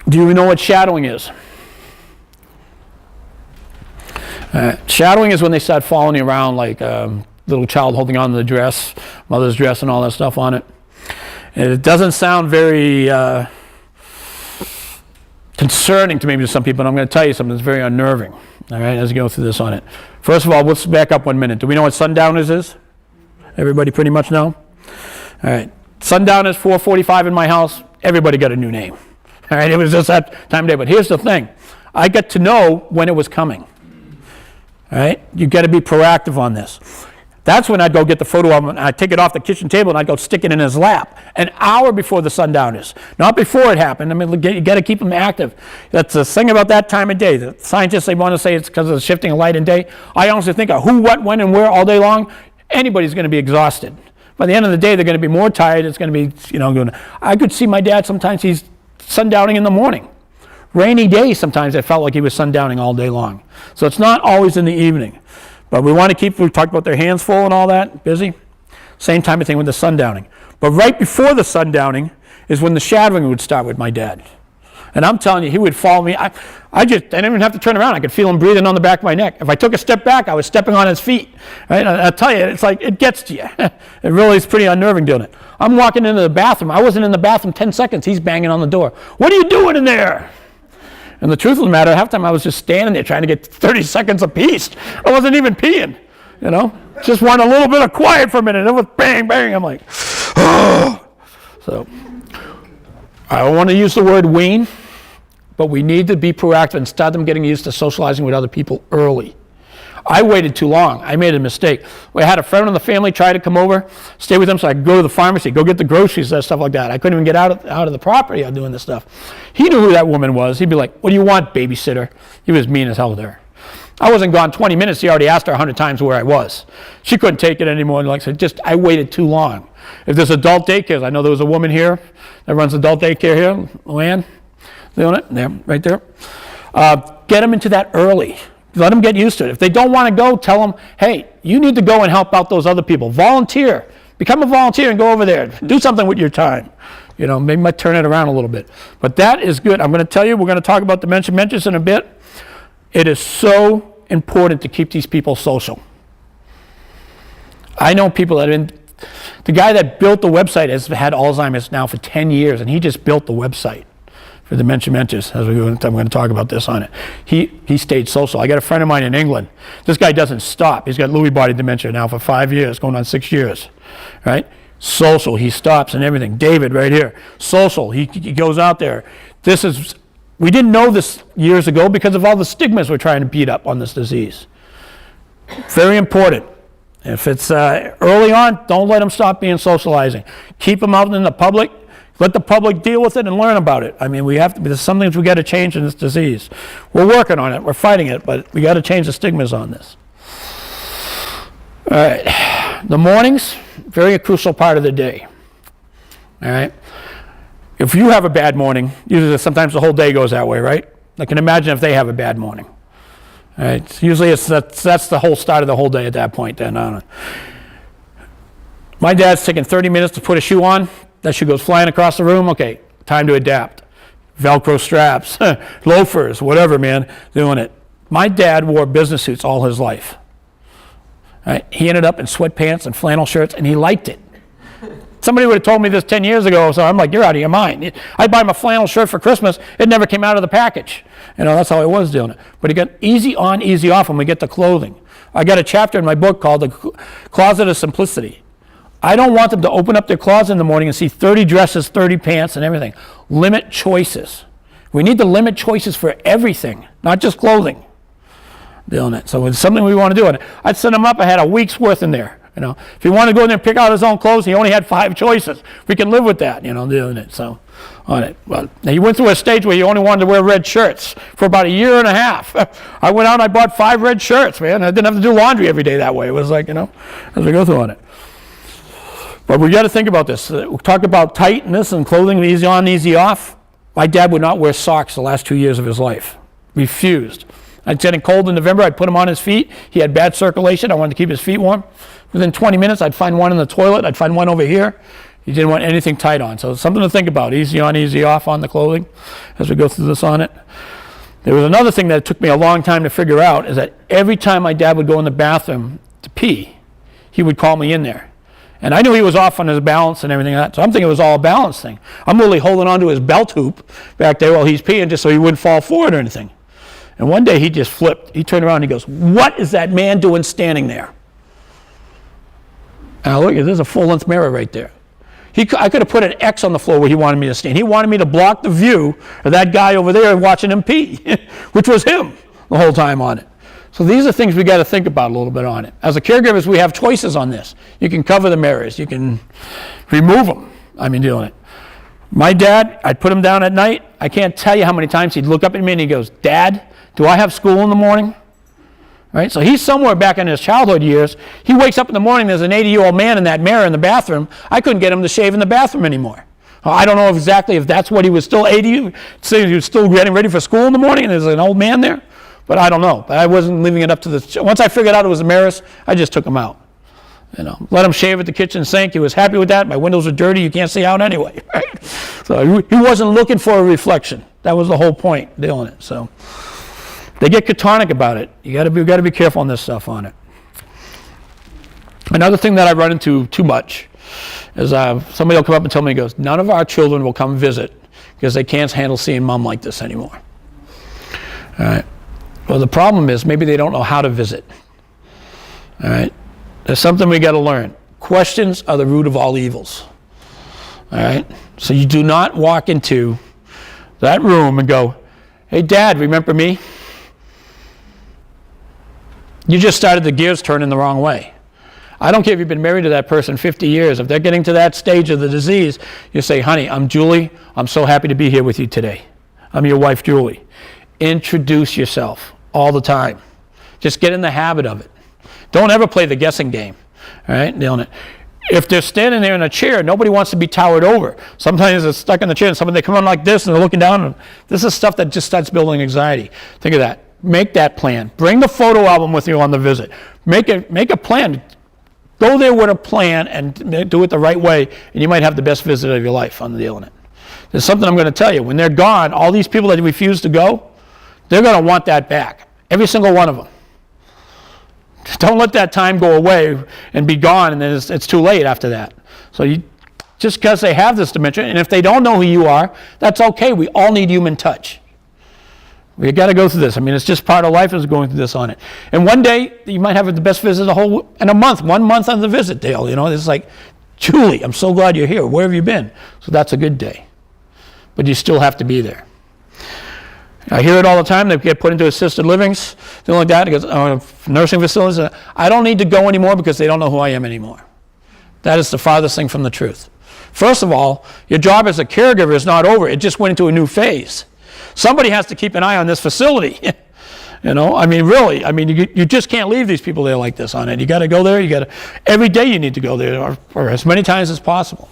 Do you know what shadowing is? Shadowing is when they start following you around like a little child holding on to the dress, mother's dress and all that stuff on it. And it doesn't sound very concerning to maybe to some people, and I'm going to tell you something that's very unnerving, all right, as you go through this on it. First of all, let's back up 1 minute. Do we know what sundowners is? Everybody pretty much know? All right. Sundowners, 4:45 in my house, everybody got a new name. All right, it was just that time of day. But here's the thing. I got to know when it was coming. All right? You got to be proactive on this. That's when I'd go get the photo of him, and I'd take it off the kitchen table, and I'd go stick it in his lap an hour before the sundowners. Not before it happened. I mean, you got to keep them active. That's the thing about that time of day. The scientists, they want to say it's because of the shifting of light and day. I honestly think of who, what, when, and where all day long. Anybody's going to be exhausted. By the end of the day, they're going to be more tired. It's going to be, going. I could see my dad sometimes, he's sundowning in the morning. Rainy days, sometimes I felt like he was sundowning all day long. So it's not always in the evening. But we want to keep, we talked about their hands full and all that, busy. Same type of thing with the sundowning. But right before the sundowning is when the shadowing would start with my dad. And I'm telling you, he would follow me. I didn't even have to turn around. I could feel him breathing on the back of my neck. If I took a step back, I was stepping on his feet. Right? I'll tell you, it's like, it gets to you. It really is pretty unnerving doing it. I'm walking into the bathroom. I wasn't in the bathroom 10 seconds. He's banging on the door. What are you doing in there? And the truth of the matter, half the time I was just standing there trying to get 30 seconds of peace. I wasn't even peeing, Just want a little bit of quiet for a minute. It was bang, bang. I'm like, oh. So I don't want to use the word wean, but we need to be proactive and start them getting used to socializing with other people early. I waited too long. I made a mistake. I had a friend in the family try to come over, stay with them so I could go to the pharmacy, go get the groceries and stuff like that. I couldn't even get out of the property on doing this stuff. He knew who that woman was. He'd be like, what do you want, babysitter? He was mean as hell with her. I wasn't gone 20 minutes. He already asked her 100 times where I was. She couldn't take it anymore. And like I said, I waited too long. If there's adult daycares, I know there was a woman here that runs adult daycare here, Luann, doing it, there, right there. Get them into that early. Let them get used to it. If they don't want to go, tell them, hey, you need to go and help out those other people. Volunteer. Become a volunteer and go over there. Do something with your time. Maybe might turn it around a little bit. But that is good. I'm going to tell you, we're going to talk about dementia mentors in a bit. It is so important to keep these people social. I know people that the guy that built the website has had Alzheimer's now for 10 years, and he just built the website for Dementia Mentors. As I'm going to talk about this on it. He stayed social. I got a friend of mine in England. This guy doesn't stop. He's got Lewy body dementia now for 5 years, going on 6 years, right? Social. He stops and everything. David right here. Social. He goes out there. We didn't know this years ago because of all the stigmas we're trying to beat up on this disease. Very important. If it's early on, don't let them stop being socializing. Keep them out in the public. Let the public deal with it and learn about it. I mean, there's some things we got to change in this disease. We're working on it. We're fighting it, but we got to change the stigmas on this. All right. The mornings, very crucial part of the day. All right. If you have a bad morning, usually sometimes the whole day goes that way, right? I can imagine if they have a bad morning. All right. Usually that's the whole start of the whole day at that point. Then my dad's taking 30 minutes to put a shoe on. That shoe goes flying across the room. Okay, time to adapt. Velcro straps, loafers, whatever, man, doing it. My dad wore business suits all his life. Right? He ended up in sweatpants and flannel shirts, and he liked it. Somebody would have told me this 10 years ago, so I'm like, you're out of your mind. I'd buy him a flannel shirt for Christmas. It never came out of the package. That's how I was doing it. But he got easy on, easy off when we get to clothing. I got a chapter in my book called The Closet of Simplicity. I don't want them to open up their closet in the morning and see 30 dresses, 30 pants, and everything. Limit choices. We need to limit choices for everything, not just clothing. Doing it. So it's something we want to do. And I'd set him up. I had a week's worth in there. If he wanted to go in there and pick out his own clothes, he only had 5 choices. We can live with that. Doing it. So on it. Well, he went through a stage where he only wanted to wear red shirts for about a year and a half. I went out and I bought 5 red shirts, man. I didn't have to do laundry every day that way. It was like, as we go through on it. But we got to think about this. We talk about tightness and clothing, easy on, easy off. My dad would not wear socks the last 2 years of his life. Refused. It's getting cold in November. I'd put him on his feet. He had bad circulation. I wanted to keep his feet warm. Within 20 minutes, I'd find one in the toilet. I'd find one over here. You didn't want anything tight on. So it's something to think about. Easy on, easy off on the clothing as we go through this on it. There was another thing that took me a long time to figure out, is that every time my dad would go in the bathroom to pee, he would call me in there. And I knew he was off on his balance and everything like that, so I'm thinking it was all a balance thing. I'm literally holding onto his belt hoop back there while he's peeing just so he wouldn't fall forward or anything. And one day he just flipped. He turned around and he goes, "What is that man doing standing there?" And I look, there's a full-length mirror right there. I could have put an X on the floor where he wanted me to stand. He wanted me to block the view of that guy over there watching him pee, which was him the whole time on it. So these are things we got to think about a little bit on it. As a caregivers, we have choices on this. You can cover the mirrors. You can remove them. Doing it. My dad, I'd put him down at night. I can't tell you how many times he'd look up at me and he goes, "Dad, do I have school in the morning?" Right? So he's somewhere back in his childhood years. He wakes up in the morning, there's an 80-year-old man in that mirror in the bathroom. I couldn't get him to shave in the bathroom anymore. I don't know exactly if that's what he was still 80, saying he was still getting ready for school in the morning and there's an old man there. But I don't know. But I wasn't leaving it up to the... Once I figured out it was the mirrors, I just took him out. Let him shave at the kitchen sink. He was happy with that. My windows are dirty. You can't see out anyway. Right? So he wasn't looking for a reflection. That was the whole point, doing it. So they get catonic about it. You got to be careful on this stuff on it. Another thing that I run into too much is somebody will come up and tell me, he goes, "None of our children will come visit because they can't handle seeing mom like this anymore." All right. Well, the problem is maybe they don't know how to visit. All right. There's something we got to learn. Questions are the root of all evils. All right. So you do not walk into that room and go, "Hey, Dad, remember me?" You just started the gears turning the wrong way. I don't care if you've been married to that person 50 years. If they're getting to that stage of the disease, you say, "Honey, I'm Julie. I'm so happy to be here with you today. I'm your wife, Julie." Introduce yourself all the time. Just get in the habit of it. Don't ever play the guessing game. All right? If they're standing there in a chair, nobody wants to be towered over. Sometimes they're stuck in the chair and they come on like this and they're looking down. And this is stuff that just starts building anxiety. Think of that. Make that plan. Bring the photo album with you on the visit. Make a plan. Go there with a plan and do it the right way, and you might have the best visit of your life on the deal in it. There's something I'm going to tell you. When they're gone, all these people that refuse to go, they're going to want that back. Every single one of them. Don't let that time go away and be gone, and then it's too late after that. So just because they have this dementia, and if they don't know who you are, that's okay. We all need human touch. We got to go through this. It's just part of life is going through this on it. And one day, you might have the best visit in a month. 1 month on the visit, Dale. It's like, "Julie, I'm so glad you're here. Where have you been?" So that's a good day. But you still have to be there. I hear it all the time. They get put into assisted livings, things like that. It goes, nursing facilities. I don't need to go anymore because they don't know who I am anymore. That is the farthest thing from the truth. First of all, your job as a caregiver is not over. It just went into a new phase. Somebody has to keep an eye on this facility. Really. You just can't leave these people there like this on it. You got to go there. Every day you need to go there or as many times as possible.